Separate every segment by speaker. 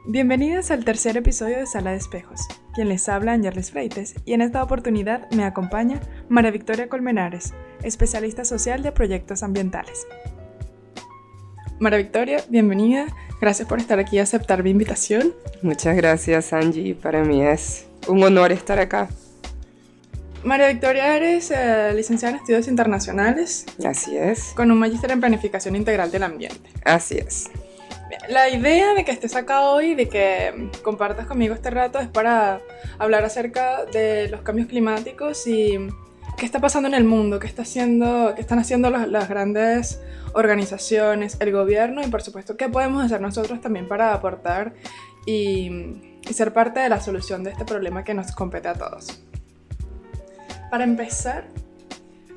Speaker 1: Bienvenidos al tercer episodio de Sala de Espejos. Quien les habla, Ángeles Freites, y en esta oportunidad me acompaña María Victoria Colmenares, especialista social de proyectos ambientales. María Victoria, bienvenida. Gracias por estar aquí y aceptar mi invitación.
Speaker 2: Muchas gracias, Angie. Para mí es un honor estar acá.
Speaker 1: María Victoria, eres licenciada en Estudios Internacionales.
Speaker 2: Así es.
Speaker 1: Con un magíster en Planificación Integral del Ambiente.
Speaker 2: Así es.
Speaker 1: La idea de que estés acá hoy, de que compartas conmigo este rato, es para hablar acerca de los cambios climáticos y qué está pasando en el mundo, qué están haciendo las grandes organizaciones, el gobierno y por supuesto qué podemos hacer nosotros también para aportar y ser parte de la solución de este problema que nos compete a todos. Para empezar,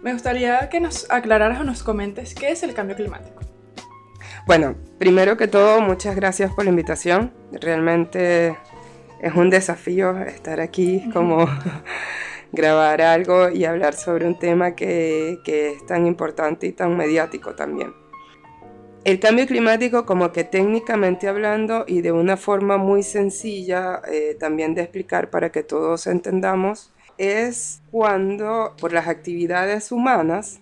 Speaker 1: me gustaría que nos aclararas o nos comentes qué es el cambio climático.
Speaker 2: Bueno, primero que todo, muchas gracias por la invitación. Realmente es un desafío estar aquí, como grabar algo y hablar sobre un tema que es tan importante y tan mediático también. El cambio climático, como que técnicamente hablando y de una forma muy sencilla también de explicar para que todos entendamos, es cuando por las actividades humanas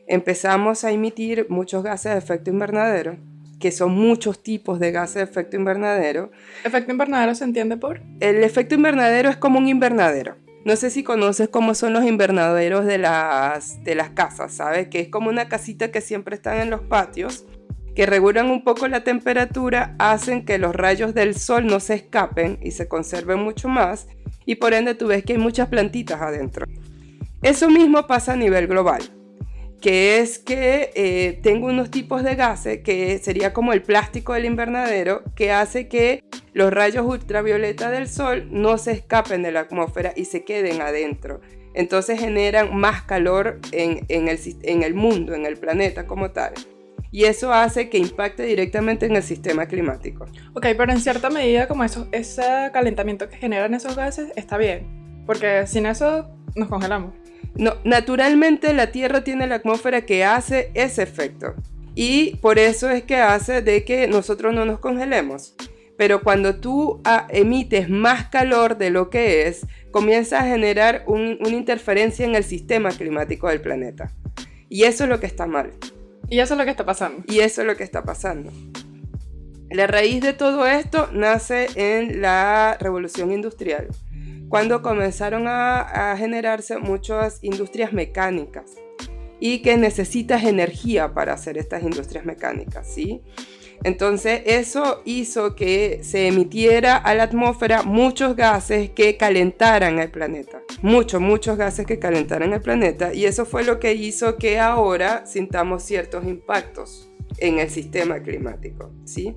Speaker 2: empezamos a emitir muchos gases de efecto invernadero, que son muchos tipos de gases de efecto invernadero.
Speaker 1: ¿Efecto invernadero se entiende por?
Speaker 2: El efecto invernadero es como un invernadero. No sé si conoces cómo son los invernaderos de las casas, ¿sabes? Que es como una casita que siempre están en los patios, que regulan un poco la temperatura, hacen que los rayos del sol no se escapen y se conserven mucho más, y por ende tú ves que hay muchas plantitas adentro. Eso mismo pasa a nivel global, que es que tengo unos tipos de gases que sería como el plástico del invernadero, que hace que los rayos ultravioleta del sol no se escapen de la atmósfera y se queden adentro. Entonces generan más calor en el mundo, en el planeta como tal. Y eso hace que impacte directamente en el sistema climático.
Speaker 1: Ok, pero en cierta medida como ese calentamiento que generan esos gases está bien, porque sin eso nos congelamos.
Speaker 2: No, naturalmente la Tierra tiene la atmósfera que hace ese efecto y por eso es que hace de que nosotros no nos congelemos. Pero cuando tú emites más calor de lo que es, comienza a generar una interferencia en el sistema climático del planeta. Y eso es lo que está mal.
Speaker 1: Y eso es lo que está pasando.
Speaker 2: Y eso es lo que está pasando. La raíz de todo esto nace en la Revolución Industrial, cuando comenzaron a generarse muchas industrias mecánicas y que necesitas energía para hacer estas industrias mecánicas, ¿sí? Entonces eso hizo que se emitiera a la atmósfera muchos gases que calentaran el planeta, muchos gases que calentaran el planeta, y eso fue lo que hizo que ahora sintamos ciertos impactos en el sistema climático, ¿sí?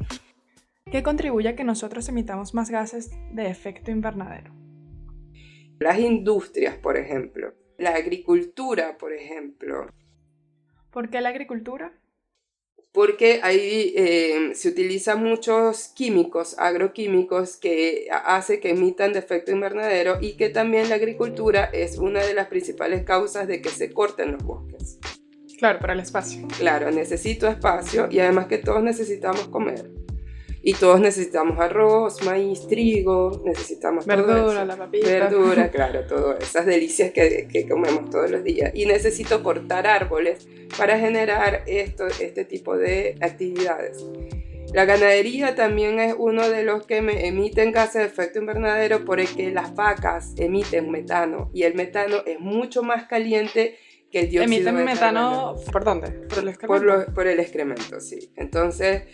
Speaker 1: ¿Qué contribuye a que nosotros emitamos más gases de efecto invernadero?
Speaker 2: Las industrias, por ejemplo, la agricultura, por ejemplo.
Speaker 1: ¿Por qué la agricultura?
Speaker 2: Porque ahí se utilizan muchos químicos, agroquímicos, que hace que emitan de efecto invernadero, y que también la agricultura es una de las principales causas de que se corten los bosques.
Speaker 1: Claro, para el espacio.
Speaker 2: Claro, necesito espacio y además que todos necesitamos comer. Y todos necesitamos arroz, maíz, trigo, necesitamos
Speaker 1: verdura, la papita.
Speaker 2: Verdura, claro, todas esas delicias que comemos todos los días. Y necesito cortar árboles para generar este tipo de actividades. La ganadería también es uno de los que emiten gases de efecto invernadero, porque las vacas emiten metano y el metano es mucho más caliente que el dióxido de
Speaker 1: metano,
Speaker 2: carbono.
Speaker 1: ¿Por dónde? ¿Por el excremento?
Speaker 2: Por el excremento, sí. Entonces,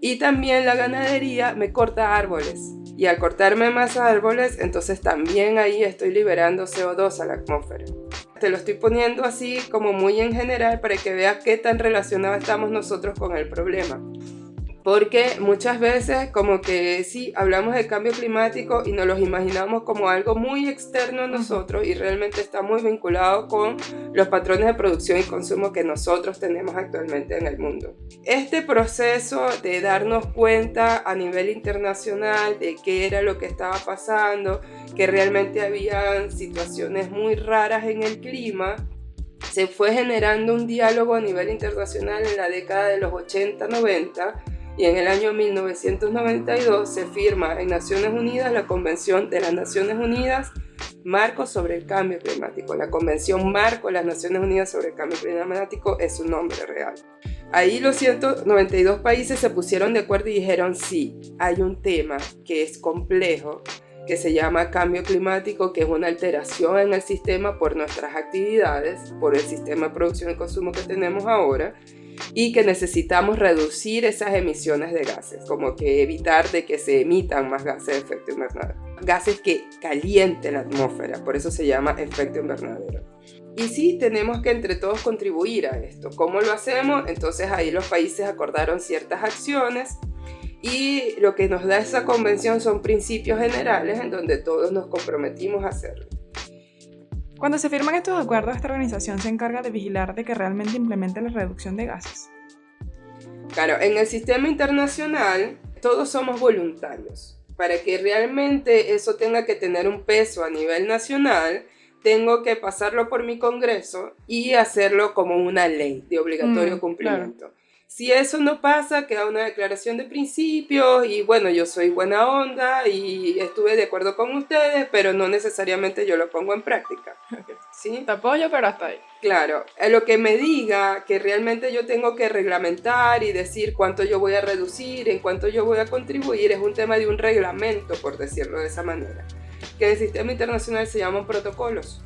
Speaker 2: y también la ganadería me corta árboles. Y al cortarme más árboles, entonces también ahí estoy liberando CO2 a la atmósfera. Te lo estoy poniendo así como muy en general para que veas qué tan relacionados estamos nosotros con el problema. Porque muchas veces como que sí, hablamos del cambio climático y nos los imaginamos como algo muy externo a nosotros, y realmente está muy vinculado con los patrones de producción y consumo que nosotros tenemos actualmente en el mundo. Este proceso de darnos cuenta a nivel internacional de qué era lo que estaba pasando, que realmente había situaciones muy raras en el clima, se fue generando un diálogo a nivel internacional en la década de los 80-90, Y en el año 1992 se firma en Naciones Unidas la Convención de las Naciones Unidas Marco sobre el Cambio Climático. La Convención Marco de las Naciones Unidas sobre el Cambio Climático es su nombre real. Ahí los 192 países se pusieron de acuerdo y dijeron, sí, hay un tema que es complejo, que se llama cambio climático, que es una alteración en el sistema por nuestras actividades, por el sistema de producción y consumo que tenemos ahora, y que necesitamos reducir esas emisiones de gases, como que evitar de que se emitan más gases de efecto invernadero, gases que calienten la atmósfera, por eso se llama efecto invernadero. Y sí, tenemos que entre todos contribuir a esto. ¿Cómo lo hacemos? Entonces ahí los países acordaron ciertas acciones y lo que nos da esa convención son principios generales en donde todos nos comprometimos a hacerlo.
Speaker 1: Cuando se firman estos acuerdos, esta organización se encarga de vigilar de que realmente implemente la reducción de gases.
Speaker 2: Claro, en el sistema internacional todos somos voluntarios. Para que realmente eso tenga que tener un peso a nivel nacional, tengo que pasarlo por mi Congreso y hacerlo como una ley de obligatorio cumplimiento. Claro. Si eso no pasa, queda una declaración de principios y bueno, yo soy buena onda y estuve de acuerdo con ustedes, pero no necesariamente yo lo pongo en práctica. ¿Sí?
Speaker 1: Te apoyo, pero hasta ahí.
Speaker 2: Claro, a lo que me diga que realmente yo tengo que reglamentar y decir cuánto yo voy a reducir, en cuánto yo voy a contribuir, es un tema de un reglamento, por decirlo de esa manera, que en el sistema internacional se llaman protocolos.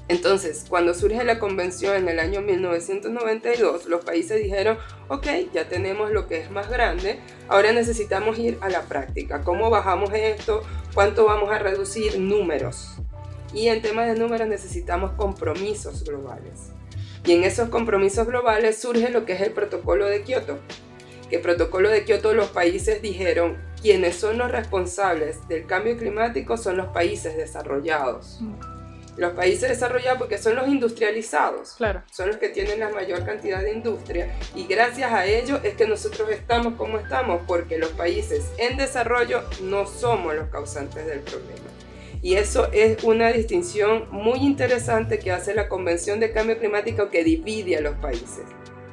Speaker 2: Entonces, cuando surge la convención en el año 1992, los países dijeron, ok, ya tenemos lo que es más grande, ahora necesitamos ir a la práctica. ¿Cómo bajamos esto? ¿Cuánto vamos a reducir? Números. Y en temas de números necesitamos compromisos globales. Y en esos compromisos globales surge lo que es el protocolo de Kioto. Que el protocolo de Kioto, los países dijeron, quienes son los responsables del cambio climático son los países desarrollados. Los países desarrollados porque son los industrializados,
Speaker 1: claro.
Speaker 2: Son los que tienen la mayor cantidad de industria y gracias a ello es que nosotros estamos como estamos, porque los países en desarrollo no somos los causantes del problema. Y eso es una distinción muy interesante que hace la Convención de Cambio Climático, que divide a los países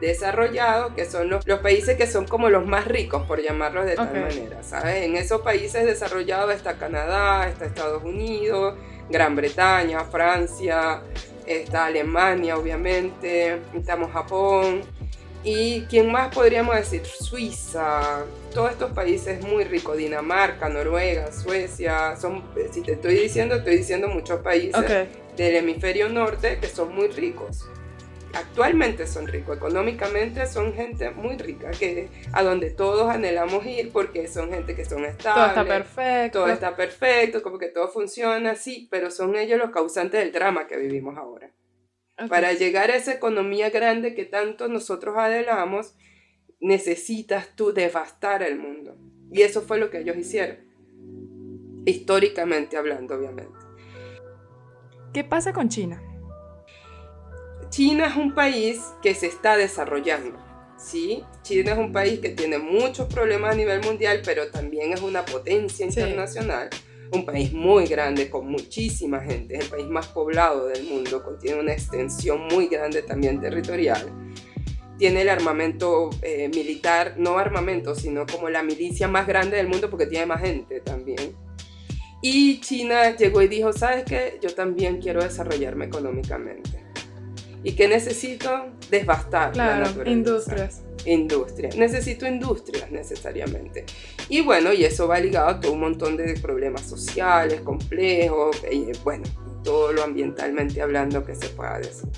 Speaker 2: desarrollados, que son los países que son como los más ricos, por llamarlos de tal manera, ¿sabes? En esos países desarrollados está Canadá, está Estados Unidos, Gran Bretaña, Francia, está Alemania, obviamente, estamos Japón, y ¿quién más podríamos decir? Suiza, todos estos países muy ricos, Dinamarca, Noruega, Suecia, si te estoy diciendo muchos países del hemisferio norte que son muy ricos. Actualmente son ricos, económicamente son gente muy rica, que a donde todos anhelamos ir porque son gente que son estables. Todo está perfecto, como que todo funciona, sí, pero son ellos los causantes del drama que vivimos ahora. Para llegar a esa economía grande que tanto nosotros anhelamos, necesitas tú devastar el mundo. Y eso fue lo que ellos hicieron, históricamente hablando, obviamente.
Speaker 1: ¿Qué pasa con China?
Speaker 2: China es un país que se está desarrollando, ¿sí? China es un país que tiene muchos problemas a nivel mundial, pero también es una potencia internacional, un país muy grande con muchísima gente, es el país más poblado del mundo, tiene una extensión muy grande también territorial, tiene el armamento militar, no armamento, sino como la milicia más grande del mundo porque tiene más gente también. Y China llegó y dijo, ¿sabes qué? Yo también quiero desarrollarme económicamente. ¿Y qué necesito? Devastar la naturaleza. Industrias. Necesito industrias necesariamente. Y bueno, y eso va ligado a todo un montón de problemas sociales, complejos, bueno, todo lo ambientalmente hablando que se pueda decir.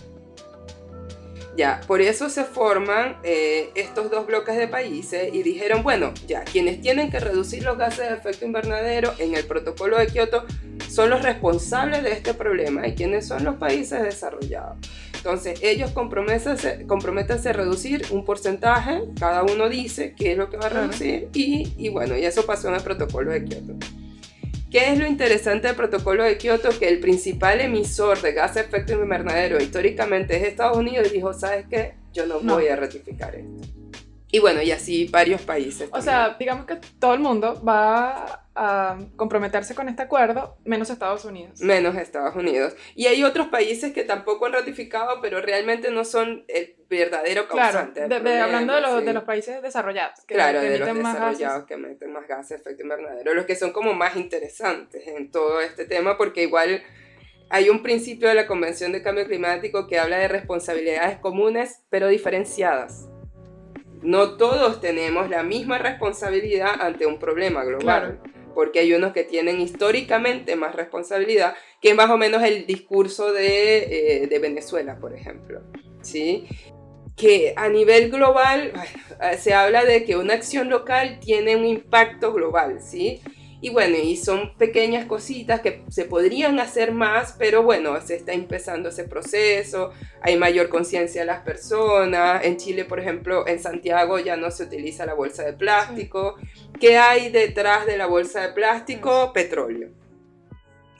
Speaker 2: Ya, por eso se forman estos dos bloques de países y dijeron, bueno, ya, quienes tienen que reducir los gases de efecto invernadero en el protocolo de Kioto son los responsables de este problema y quienes son los países desarrollados. Entonces, ellos comprométanse a reducir un porcentaje, cada uno dice qué es lo que va a reducir y bueno, y eso pasó en el protocolo de Kioto. ¿Qué es lo interesante del protocolo de Kioto? Que el principal emisor de gases de efecto invernadero históricamente es Estados Unidos y dijo, ¿sabes qué? Yo no voy a ratificar esto. Y bueno, y así varios países.
Speaker 1: O sea, digamos que todo el mundo va a comprometerse con este acuerdo, menos Estados Unidos.
Speaker 2: Menos Estados Unidos. Y hay otros países que tampoco han ratificado, pero realmente no son verdadero
Speaker 1: Claro,
Speaker 2: causante del
Speaker 1: hablando
Speaker 2: problema,
Speaker 1: de los países desarrollados, que
Speaker 2: claro, de los
Speaker 1: emiten más
Speaker 2: desarrollados
Speaker 1: gases.
Speaker 2: que emiten más gases de efecto invernadero, los que son como más interesantes en todo este tema, porque igual hay un principio de la Convención de Cambio Climático que habla de responsabilidades comunes, pero diferenciadas. No todos tenemos la misma responsabilidad ante un problema global, porque hay unos que tienen históricamente más responsabilidad, que es más o menos el discurso de Venezuela, por ejemplo, ¿sí? Que a nivel global se habla de que una acción local tiene un impacto global, ¿sí? Y bueno, y son pequeñas cositas que se podrían hacer más, pero bueno, se está empezando ese proceso, hay mayor conciencia de las personas. En Chile, por ejemplo, en Santiago ya no se utiliza la bolsa de plástico. Sí. ¿Qué hay detrás de la bolsa de plástico? Petróleo.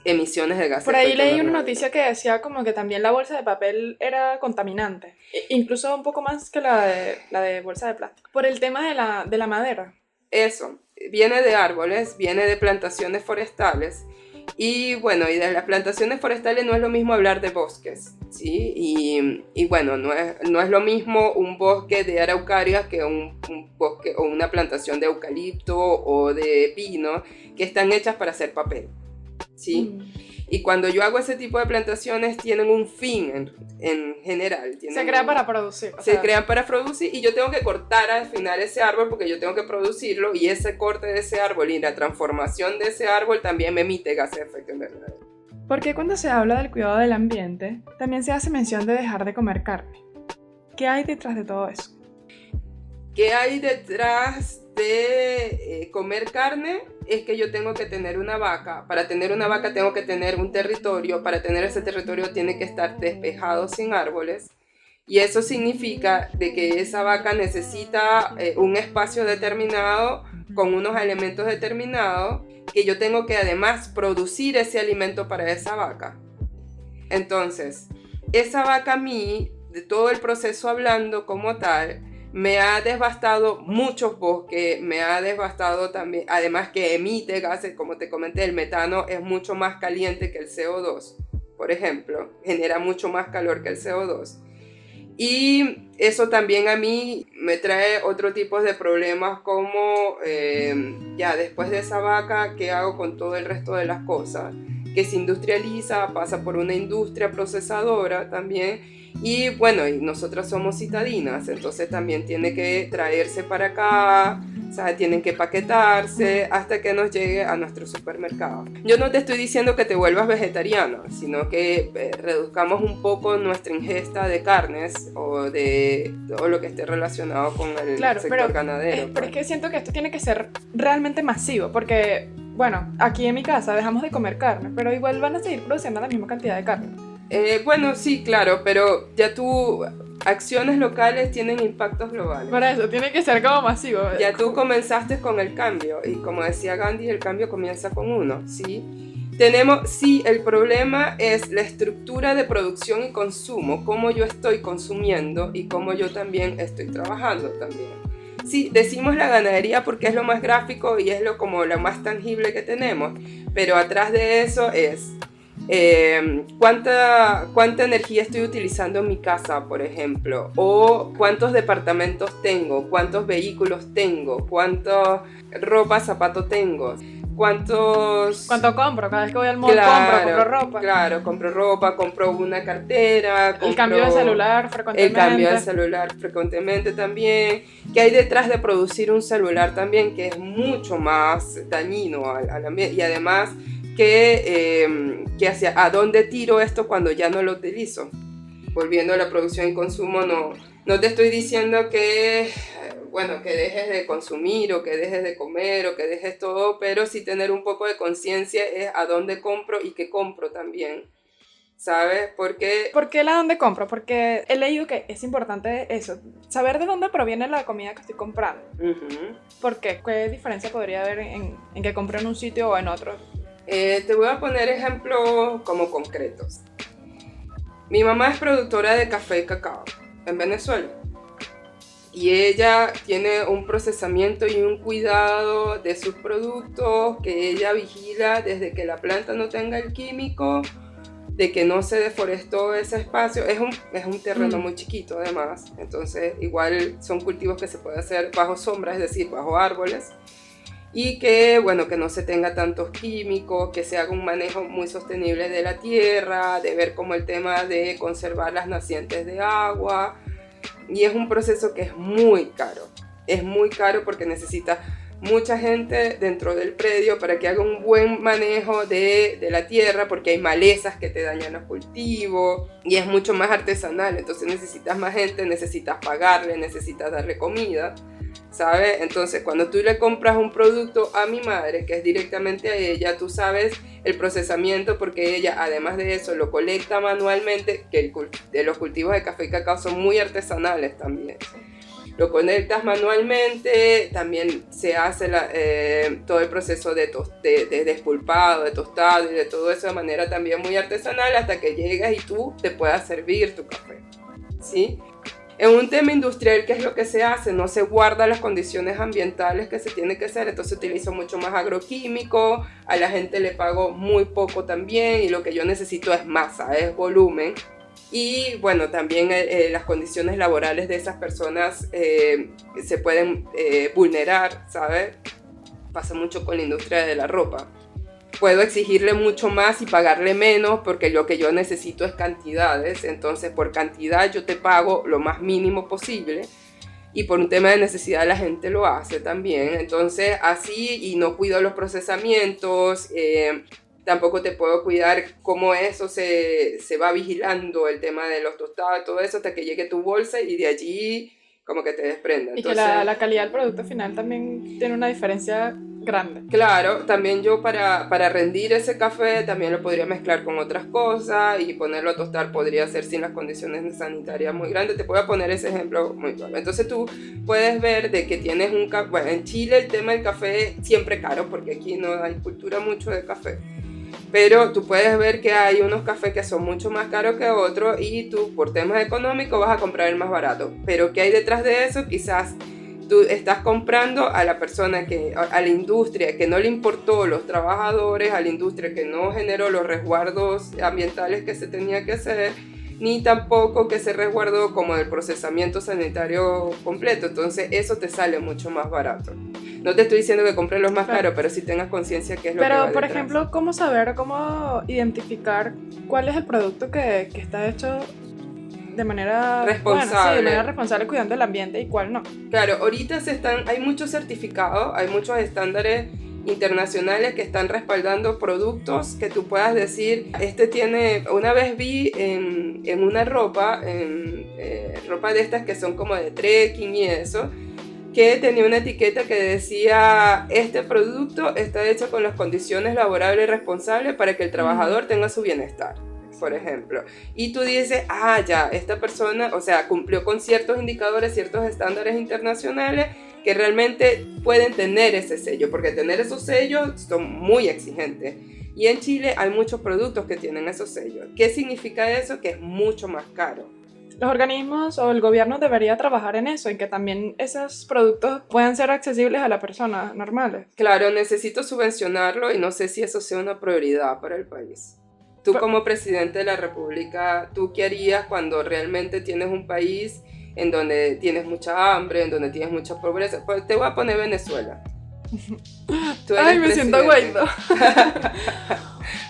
Speaker 2: Emisiones de gases.
Speaker 1: Por ahí leí una noticia que decía como que también la bolsa de papel era contaminante, incluso un poco más que la de bolsa de plástico, por el tema de la madera.
Speaker 2: Eso, viene de árboles, viene de plantaciones forestales, y bueno, y de las plantaciones forestales no es lo mismo hablar de bosques, ¿sí? Y bueno, no es lo mismo un bosque de araucaria que un bosque o una plantación de eucalipto o de pino, que están hechas para hacer papel, ¿sí? Y cuando yo hago ese tipo de plantaciones tienen un fin en general.
Speaker 1: Se crean para producir.
Speaker 2: Se crean para producir y yo tengo que cortar al final ese árbol porque yo tengo que producirlo, y ese corte de ese árbol y la transformación de ese árbol también me emite gases de efecto invernadero.
Speaker 1: Porque cuando se habla del cuidado del ambiente, también se hace mención de dejar de comer carne. ¿Qué hay detrás de todo eso?
Speaker 2: ¿Qué hay detrás de comer carne? Es que yo tengo que tener una vaca. Para tener una vaca tengo que tener un territorio. Para tener ese territorio tiene que estar despejado sin árboles. Y eso significa de que esa vaca necesita un espacio determinado con unos elementos determinados, que yo tengo que además producir ese alimento para esa vaca. Entonces, esa vaca a mí, de todo el proceso hablando como tal, me ha devastado muchos bosques, me ha devastado también, además que emite gases, como te comenté, el metano es mucho más caliente que el CO2, por ejemplo, genera mucho más calor que el CO2. Y eso también a mí me trae otro tipo de problemas como, ya después de esa vaca, ¿qué hago con todo el resto de las cosas? Que se industrializa, pasa por una industria procesadora también. Y bueno, y nosotras somos citadinas, entonces también tiene que traerse para acá, o sea, tienen que paquetarse hasta que nos llegue a nuestro supermercado. Yo no te estoy diciendo que te vuelvas vegetariano, sino que reduzcamos un poco nuestra ingesta de carnes o de todo lo que esté relacionado con el sector ganadero.
Speaker 1: Pero es que siento que esto tiene que ser realmente masivo, porque, bueno, aquí en mi casa dejamos de comer carne, pero igual van a seguir produciendo la misma cantidad de carne.
Speaker 2: Bueno, sí, claro, pero ya tú, acciones locales tienen impactos globales.
Speaker 1: Por eso, tiene que ser como masivo.
Speaker 2: Ya tú comenzaste con el cambio, y como decía Gandhi, el cambio comienza con uno, ¿sí? Sí, el problema es la estructura de producción y consumo, cómo yo estoy consumiendo y cómo yo también estoy trabajando también. Sí, decimos la ganadería porque es lo más gráfico y es como lo más tangible que tenemos, pero atrás de eso es ¿cuánta energía estoy utilizando en mi casa, por ejemplo? O cuántos departamentos tengo, cuántos vehículos tengo, cuánta ropa, zapato tengo, ¿cuánto
Speaker 1: compro? Cada vez que voy al mall compro ropa.
Speaker 2: Claro, compro ropa, compro una cartera,
Speaker 1: el cambio de celular frecuentemente.
Speaker 2: El cambio de celular frecuentemente también. ¿Qué hay detrás de producir un celular también? Que es mucho más dañino al ambiente, y además que hacia a dónde tiro esto cuando ya no lo utilizo. Volviendo a la producción y consumo, no te estoy diciendo que dejes de consumir o que dejes de comer o que dejes todo, pero sí tener un poco de conciencia es a dónde compro y qué compro también, ¿sabes? ¿Por qué
Speaker 1: la dónde compro? Porque he leído que es importante eso, saber de dónde proviene la comida que estoy comprando.
Speaker 2: Uh-huh.
Speaker 1: ¿Por qué? ¿Qué diferencia podría haber en que compre en un sitio o en otro?
Speaker 2: Te voy a poner ejemplos como concretos. Mi mamá es productora de café y cacao en Venezuela, y ella tiene un procesamiento y un cuidado de sus productos que ella vigila desde que la planta no tenga el químico de que no se deforestó ese espacio. Es un terreno muy chiquito además, entonces igual son cultivos que se puede hacer bajo sombra, es decir, bajo árboles, y que, bueno, que no se tenga tantos químicos, que se haga un manejo muy sostenible de la tierra, de ver como el tema de conservar las nacientes de agua, y es un proceso que es muy caro porque necesita mucha gente dentro del predio para que haga un buen manejo de la tierra, porque hay malezas que te dañan los cultivos y es mucho más artesanal, entonces necesitas más gente, necesitas pagarle, necesitas darle comida, ¿sabes? Entonces cuando tú le compras un producto a mi madre, que es directamente a ella, tú sabes el procesamiento, porque ella además de eso lo colecta manualmente, que los cultivos de café y cacao son muy artesanales también. Lo conectas manualmente, también se hace todo el proceso de despulpado, de tostado y de todo eso de manera también muy artesanal, hasta que llegas y tú te puedas servir tu café, ¿sí? En un tema industrial, ¿qué es lo que se hace? No se guardan las condiciones ambientales que se tiene que hacer, entonces utilizo mucho más agroquímico, a la gente le pago muy poco también, y lo que yo necesito es masa, es volumen. Y bueno, también las condiciones laborales de esas personas se pueden vulnerar, ¿sabes? Pasa mucho con la industria de la ropa. Puedo exigirle mucho más y pagarle menos, porque lo que yo necesito es cantidades, entonces por cantidad yo te pago lo más mínimo posible, y por un tema de necesidad la gente lo hace también, entonces así, y no cuido los procesamientos, tampoco te puedo cuidar cómo eso se va vigilando, el tema de los tostados, todo eso, hasta que llegue tu bolsa y de allí como que te desprenda.
Speaker 1: Entonces, y que la calidad del producto final también tiene una diferencia grande.
Speaker 2: Claro, también yo para rendir ese café también lo podría mezclar con otras cosas y ponerlo a tostar podría ser sin las condiciones sanitarias muy grandes. Te puedo poner ese ejemplo muy claro. Entonces tú puedes ver de que tienes un café, bueno, en Chile el tema del café es siempre caro porque aquí no hay cultura mucho de café. Pero tú puedes ver que hay unos cafés que son mucho más caros que otros y tú por temas económicos vas a comprar el más barato. Pero ¿qué hay detrás de eso? Quizás tú estás comprando a la persona a la industria que no le importó los trabajadores, a la industria que no generó los resguardos ambientales que se tenía que hacer, ni tampoco que se resguardó como el procesamiento sanitario completo. Entonces eso te sale mucho más barato. No te estoy diciendo que compres los más caros, pero sí tengas conciencia que es lo que va
Speaker 1: Pero, por
Speaker 2: detrás.
Speaker 1: ejemplo, ¿cómo saber, cómo identificar cuál es el producto que está hecho de manera
Speaker 2: responsable?
Speaker 1: Bueno, sí, de manera responsable, cuidando el ambiente, y cuál no.
Speaker 2: Claro, ahorita hay muchos certificados, hay muchos estándares internacionales que están respaldando productos que tú puedas decir, una vez vi en una ropa, ropa de estas que son como de trekking y eso, que tenía una etiqueta que decía, este producto está hecho con las condiciones laborables responsables para que el trabajador tenga su bienestar, por ejemplo. Y tú dices, ya, esta persona, o sea, cumplió con ciertos indicadores, ciertos estándares internacionales que realmente pueden tener ese sello, porque tener esos sellos son muy exigentes. Y en Chile hay muchos productos que tienen esos sellos. ¿Qué significa eso? Que es mucho más caro.
Speaker 1: Los organismos o el gobierno debería trabajar en eso, en que también esos productos puedan ser accesibles a las personas normales.
Speaker 2: Claro, necesito subvencionarlo y no sé si eso sea una prioridad para el país. Tú como presidente de la República, ¿tú qué harías cuando realmente tienes un país en donde tienes mucha hambre, en donde tienes mucha pobreza? Pues te voy a poner Venezuela.
Speaker 1: Ay, me siento Guaidó.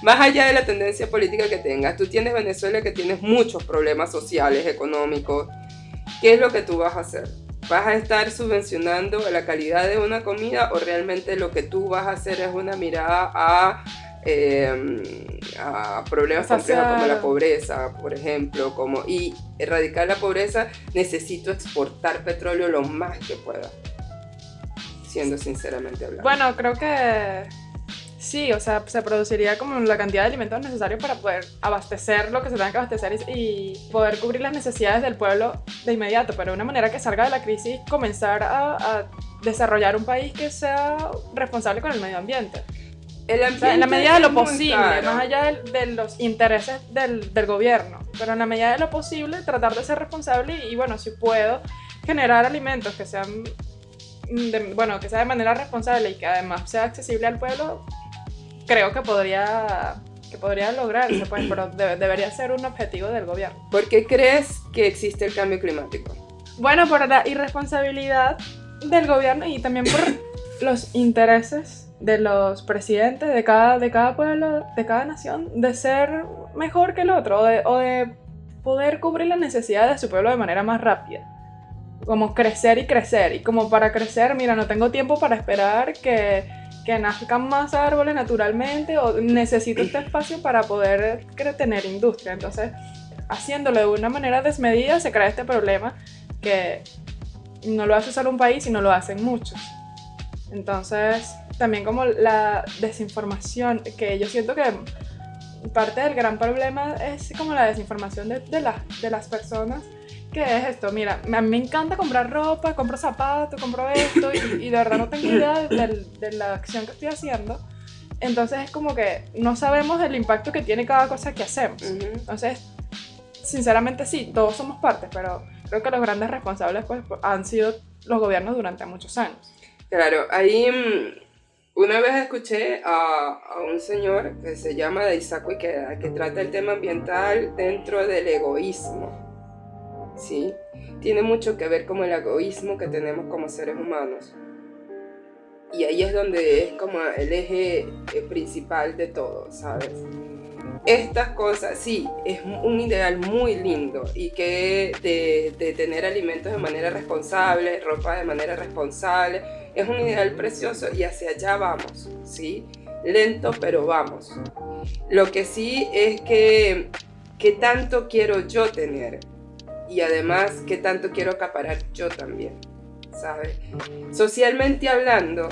Speaker 2: Más allá de la tendencia política que tengas, tú tienes Venezuela, que tienes muchos problemas sociales, económicos. ¿Qué es lo que tú vas a hacer? ¿Vas a estar subvencionando la calidad de una comida o realmente lo que tú vas a hacer es una mirada a problemas complejos como la pobreza, por ejemplo, y erradicar la pobreza? Necesito exportar petróleo lo más que pueda, siendo sinceramente hablando.
Speaker 1: Bueno, creo que sí, o sea, se produciría como la cantidad de alimentos necesarios para poder abastecer lo que se tenga que abastecer y poder cubrir las necesidades del pueblo de inmediato, pero de una manera que salga de la crisis, comenzar a desarrollar un país que sea responsable con el medio ambiente. O sea, en la medida de lo posible, más allá de los intereses del gobierno, pero en la medida de lo posible tratar de ser responsable y bueno, si puedo generar alimentos que sean que sea de manera responsable y que además sea accesible al pueblo, creo que podría que podría lograrse, pues, pero debería ser un objetivo del gobierno.
Speaker 2: ¿Por qué crees que existe el cambio climático?
Speaker 1: Bueno, por la irresponsabilidad del gobierno y también por los intereses de los presidentes de cada pueblo, de cada nación, de ser mejor que el otro o de poder cubrir las necesidades de su pueblo de manera más rápida. Como crecer y crecer. Y como para crecer, mira, no tengo tiempo para esperar que nazcan más árboles naturalmente o necesito este espacio para poder tener industria. Entonces, haciéndolo de una manera desmedida se crea este problema que no lo hace solo un país, sino lo hacen muchos. Entonces, también como la desinformación, que yo siento que parte del gran problema es como la desinformación de las personas. ¿Qué es esto? Mira, a mí me encanta comprar ropa, compro zapatos, compro esto y de verdad no tengo idea de la acción que estoy haciendo. Entonces es como que no sabemos el impacto que tiene cada cosa que hacemos. Entonces, sinceramente sí, todos somos parte, pero creo que los grandes responsables pues, han sido los gobiernos durante muchos años.
Speaker 2: Claro, ahí una vez escuché a un señor que se llama Daisaku Ikeda, que trata el tema ambiental dentro del egoísmo. ¿Sí? Tiene mucho que ver con el egoísmo que tenemos como seres humanos. Y ahí es donde es como el eje principal de todo, ¿sabes? Estas cosas, sí, es un ideal muy lindo y que de tener alimentos de manera responsable, ropa de manera responsable, es un ideal precioso y hacia allá vamos, ¿sí? Lento, pero vamos. Lo que sí es que ¿qué tanto quiero yo tener? Y además, ¿qué tanto quiero acaparar yo también? ¿Sabes? Socialmente hablando,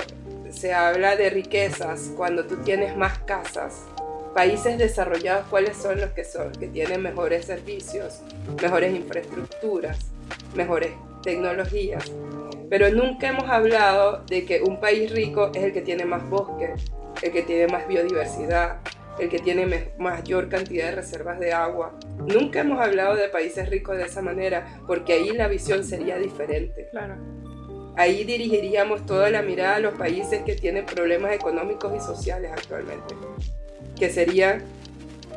Speaker 2: se habla de riquezas cuando tú tienes más casas. Países desarrollados, ¿cuáles son los que son? Que tienen mejores servicios, mejores infraestructuras, mejores tecnologías. Pero nunca hemos hablado de que un país rico es el que tiene más bosque, el que tiene más biodiversidad, el que tiene mayor cantidad de reservas de agua. Nunca hemos hablado de países ricos de esa manera, porque ahí la visión sería diferente.
Speaker 1: Claro.
Speaker 2: Ahí dirigiríamos toda la mirada a los países que tienen problemas económicos y sociales actualmente, que serían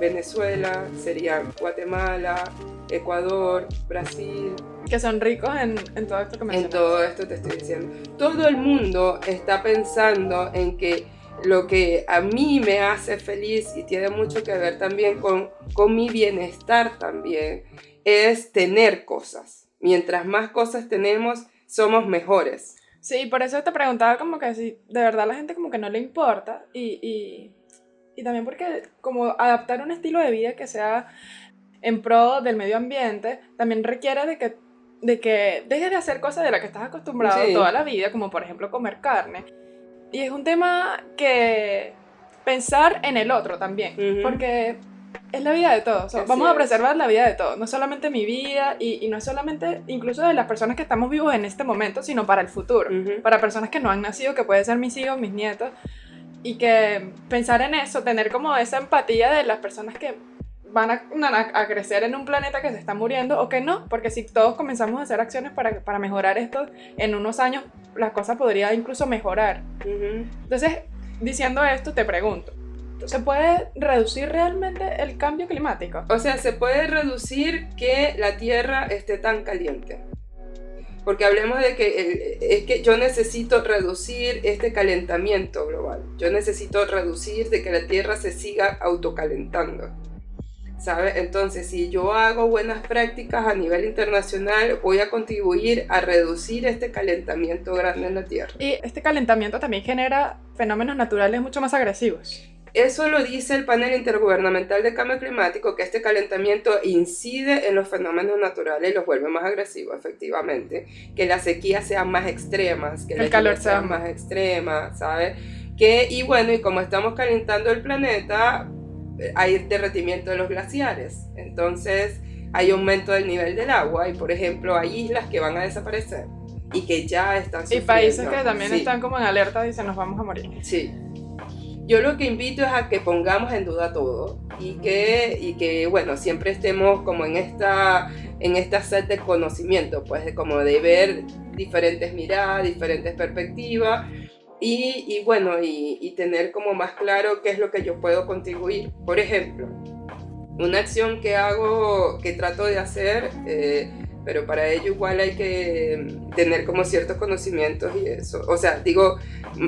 Speaker 2: Venezuela, serían Guatemala, Ecuador, Brasil.
Speaker 1: Que son ricos en todo esto que mencionas.
Speaker 2: En todo esto te estoy diciendo. Todo el mundo está pensando en que lo que a mí me hace feliz y tiene mucho que ver también con mi bienestar también, es tener cosas. Mientras más cosas tenemos, somos mejores.
Speaker 1: Sí, por eso te preguntaba como que si de verdad a la gente como que no le importa y también porque como adaptar un estilo de vida que sea en pro del medio ambiente también requiere de que dejes de hacer cosas de las que estás acostumbrado toda la vida, como por ejemplo comer carne. Y es un tema que pensar en el otro también, porque es la vida de todos. O sea, vamos a preservar la vida de todos, no solamente mi vida y no solamente incluso de las personas que estamos vivos en este momento, sino para el futuro, para personas que no han nacido, que pueden ser mis hijos, mis nietos, y que pensar en eso, tener como esa empatía de las personas que van a crecer en un planeta que se está muriendo o que no, porque si todos comenzamos a hacer acciones para mejorar esto, en unos años la cosa podría incluso mejorar. Entonces, diciendo esto, te pregunto, ¿se puede reducir realmente el cambio climático?
Speaker 2: O sea, ¿se puede reducir que la Tierra esté tan caliente? Porque hablemos de que es que yo necesito reducir este calentamiento global. Yo necesito reducir de que la Tierra se siga autocalentando. ¿Sabes? Entonces, si yo hago buenas prácticas a nivel internacional, voy a contribuir a reducir este calentamiento grande en la Tierra.
Speaker 1: Y este calentamiento también genera fenómenos naturales mucho más agresivos.
Speaker 2: Eso lo dice el panel intergubernamental de cambio climático, que este calentamiento incide en los fenómenos naturales y los vuelve más agresivos, efectivamente. Que las sequías sean más extremas, que el calor sea más extrema, ¿sabes? Y bueno, y como estamos calentando el planeta, hay derretimiento de los glaciares, entonces hay aumento del nivel del agua y por ejemplo hay islas que van a desaparecer y que ya están sufriendo.
Speaker 1: Y países que también están como en alerta, dicen nos vamos a morir.
Speaker 2: Sí. Yo lo que invito es a que pongamos en duda todo y que bueno, siempre estemos como en esta sed de conocimiento, pues como de ver diferentes miradas, diferentes perspectivas, y bueno, y tener como más claro qué es lo que yo puedo contribuir. Por ejemplo, una acción que hago, que trato de hacer, pero para ello igual hay que tener como ciertos conocimientos y eso, o sea, digo,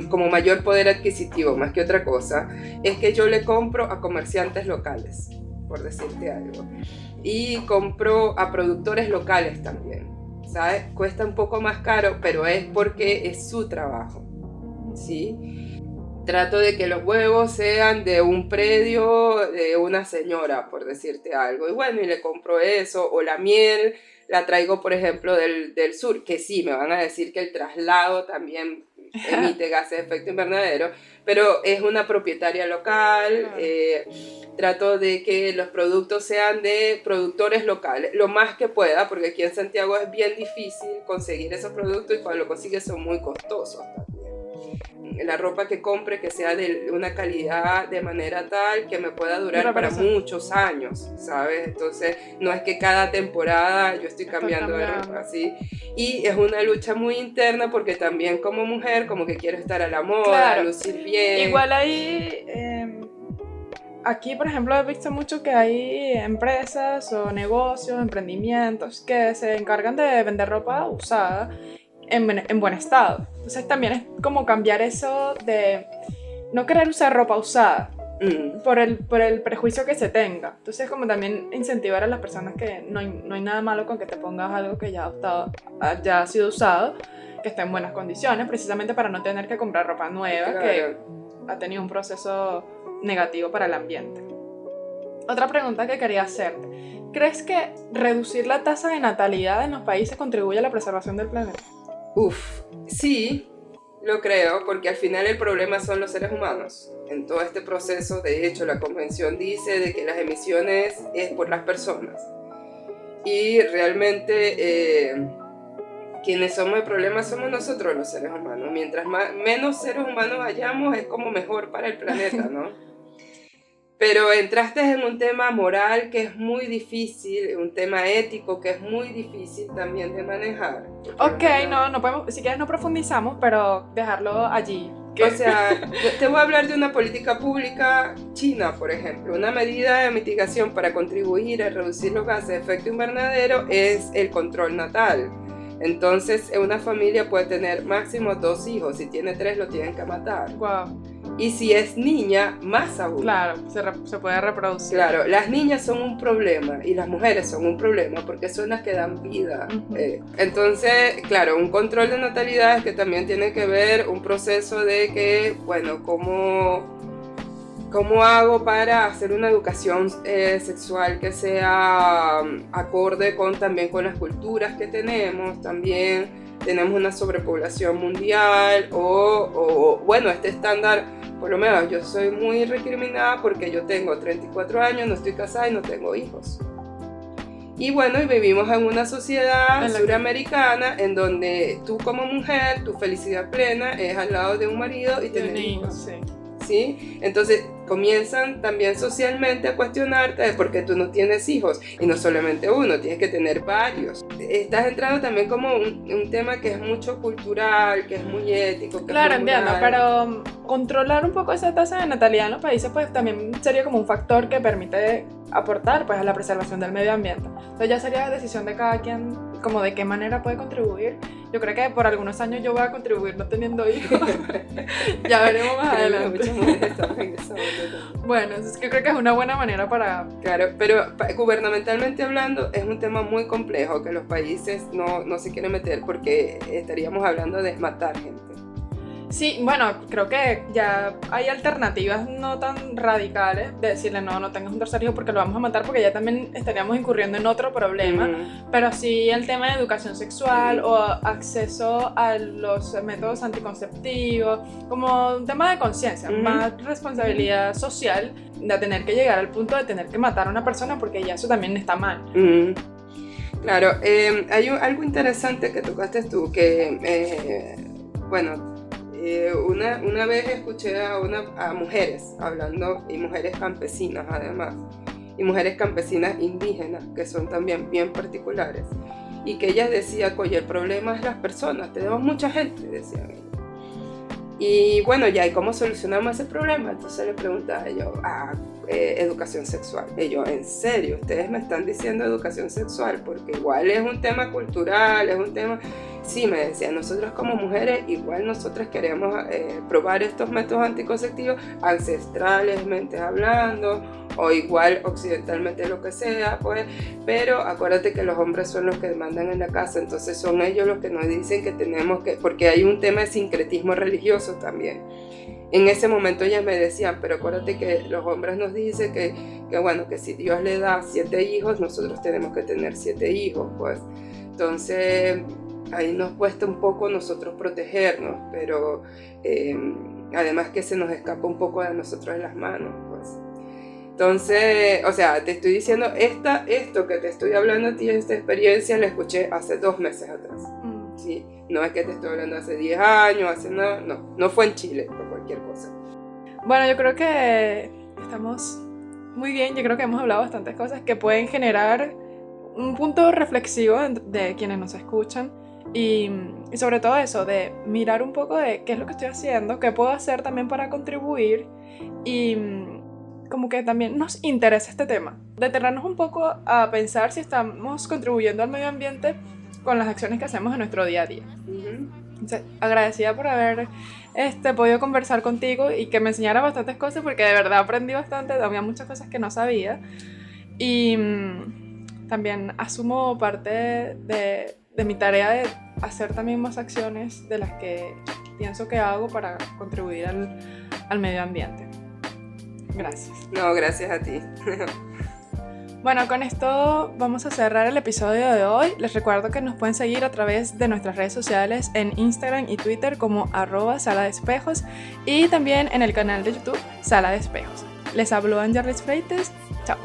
Speaker 2: como mayor poder adquisitivo, más que otra cosa, es que yo le compro a comerciantes locales, por decirte algo, y compro a productores locales también, ¿sabes? Cuesta un poco más caro, pero es porque es su trabajo, ¿sí? Trato de que los huevos sean de un predio de una señora, por decirte algo. Y bueno, y le compro eso. O la miel la traigo, por ejemplo, del sur, que sí, me van a decir que el traslado también emite gases de efecto invernadero, pero es una propietaria local. Trato de que los productos sean de productores locales, lo más que pueda, porque aquí en Santiago es bien difícil conseguir esos productos y cuando lo consigues son muy costosos también. La ropa que compre que sea de una calidad de manera tal que me pueda durar para muchos años, ¿sabes? Entonces no es que cada temporada yo estoy cambiando de ropa, ¿sí? Y es una lucha muy interna porque también como mujer como que quiero estar a la moda, claro, lucir bien.
Speaker 1: Igual ahí, aquí por ejemplo he visto mucho que hay empresas o negocios, emprendimientos que se encargan de vender ropa usada en buen estado. Entonces también es como cambiar eso de no querer usar ropa usada por el prejuicio que se tenga. Entonces como también incentivar a las personas que no hay nada malo con que te pongas algo que ya ha sido usado, que esté en buenas condiciones, precisamente para no tener que comprar ropa nueva, claro, que ha tenido un proceso negativo para el ambiente. Otra pregunta que quería hacerte: ¿crees que reducir la tasa de natalidad en los países contribuye a la preservación del planeta?
Speaker 2: Sí, lo creo, porque al final el problema son los seres humanos. En todo este proceso, de hecho, la convención dice de que las emisiones es por las personas. Y realmente quienes somos el problema somos nosotros los seres humanos. Mientras menos seres humanos hayamos, es como mejor para el planeta, ¿no? Pero entraste en un tema moral que es muy difícil, un tema ético que es muy difícil también de manejar.
Speaker 1: Ok, no podemos, si quieres no profundizamos, pero dejarlo allí.
Speaker 2: O sea, te voy a hablar de una política pública china, por ejemplo. Una medida de mitigación para contribuir a reducir los gases de efecto invernadero es el control natal. Entonces, una familia puede tener máximo 2 hijos. Si tiene 3, lo tienen que matar.
Speaker 1: Wow.
Speaker 2: Y si es niña, más aún.
Speaker 1: Claro, se puede reproducir.
Speaker 2: Claro, las niñas son un problema y las mujeres son un problema porque son las que dan vida. Entonces, claro, un control de natalidad es que también tiene que ver un proceso de que, bueno, ¿cómo hago para hacer una educación sexual que sea acorde también con las culturas que tenemos? También tenemos una sobrepoblación mundial o bueno, este estándar, por lo menos yo soy muy recriminada porque yo tengo 34 años, no estoy casada y no tengo hijos. Y bueno, y vivimos en una sociedad suramericana en donde tú como mujer, tu felicidad plena es al lado de un marido y tener hijos. ¿Sí? Entonces comienzan también socialmente a cuestionarte de por qué tú no tienes hijos, y no solamente uno, tienes que tener varios. Estás entrando también como un tema que es mucho cultural, que es muy ético.
Speaker 1: Claro, entiendo, pero controlar un poco esa tasa de natalidad en los países pues también sería como un factor que permite aportar pues a la preservación del medio ambiente. Entonces ya sería decisión de cada quien como de qué manera puede contribuir. Yo creo que por algunos años yo voy a contribuir no teniendo hijos. Ya veremos más adelante. Bueno, es que creo que es una buena manera para...
Speaker 2: Claro, pero gubernamentalmente hablando es un tema muy complejo que los países no se quieren meter porque estaríamos hablando de matar gente.
Speaker 1: Sí, bueno, creo que ya hay alternativas no tan radicales de decirle no tengas un tercer hijo porque lo vamos a matar, porque ya también estaríamos incurriendo en otro problema, pero sí el tema de educación sexual o acceso a los métodos anticonceptivos, como un tema de conciencia, más responsabilidad social de tener que llegar al punto de tener que matar a una persona porque ya eso también está mal.
Speaker 2: Claro, hay algo interesante que tocaste tú, que bueno, una vez escuché a mujeres hablando, y mujeres campesinas además, y mujeres campesinas indígenas, que son también bien particulares, y que ellas decían, oye, el problema es las personas, tenemos mucha gente, decían ellas. Y bueno, ya, ¿y cómo solucionamos ese problema? Entonces le preguntaba yo, educación sexual. Y yo, ¿en serio? ¿Ustedes me están diciendo educación sexual? Porque igual es un tema cultural, es un tema... Sí, me decía, nosotros como mujeres, igual nosotras queremos probar estos métodos anticonceptivos ancestralmente hablando, o igual occidentalmente, lo que sea, pues, pero acuérdate que los hombres son los que mandan en la casa, entonces son ellos los que nos dicen que tenemos que, porque hay un tema de sincretismo religioso también. En ese momento ellas me decían, pero acuérdate que los hombres nos dicen que bueno, que si Dios le da 7 hijos, nosotros tenemos que tener 7 hijos, pues. Entonces, ahí nos cuesta un poco nosotros protegernos, pero además que se nos escapa un poco de nosotros de las manos, pues. Entonces, o sea, te estoy diciendo, esto que te estoy hablando a ti, esta experiencia la escuché hace 2 meses atrás. ¿Sí? No es que te estoy hablando hace 10 años, hace nada, no fue en Chile, por cualquier cosa.
Speaker 1: Bueno, yo creo que estamos muy bien, yo creo que hemos hablado bastantes cosas que pueden generar un punto reflexivo de quienes nos escuchan y sobre todo eso, de mirar un poco de qué es lo que estoy haciendo, qué puedo hacer también para contribuir y como que también nos interesa este tema, detenernos un poco a pensar si estamos contribuyendo al medio ambiente con las acciones que hacemos en nuestro día a día. Entonces, agradecida por haber podido conversar contigo y que me enseñara bastantes cosas, porque de verdad aprendí bastante, había muchas cosas que no sabía y también asumo parte de mi tarea de hacer también más acciones de las que pienso que hago para contribuir al medio ambiente. Gracias.
Speaker 2: No, gracias a ti.
Speaker 1: Bueno, con esto vamos a cerrar el episodio de hoy. Les recuerdo que nos pueden seguir a través de nuestras redes sociales en Instagram y Twitter como @Sala de Espejos y también en el canal de YouTube Sala de Espejos. Les habló Ángeles Freites. Chao.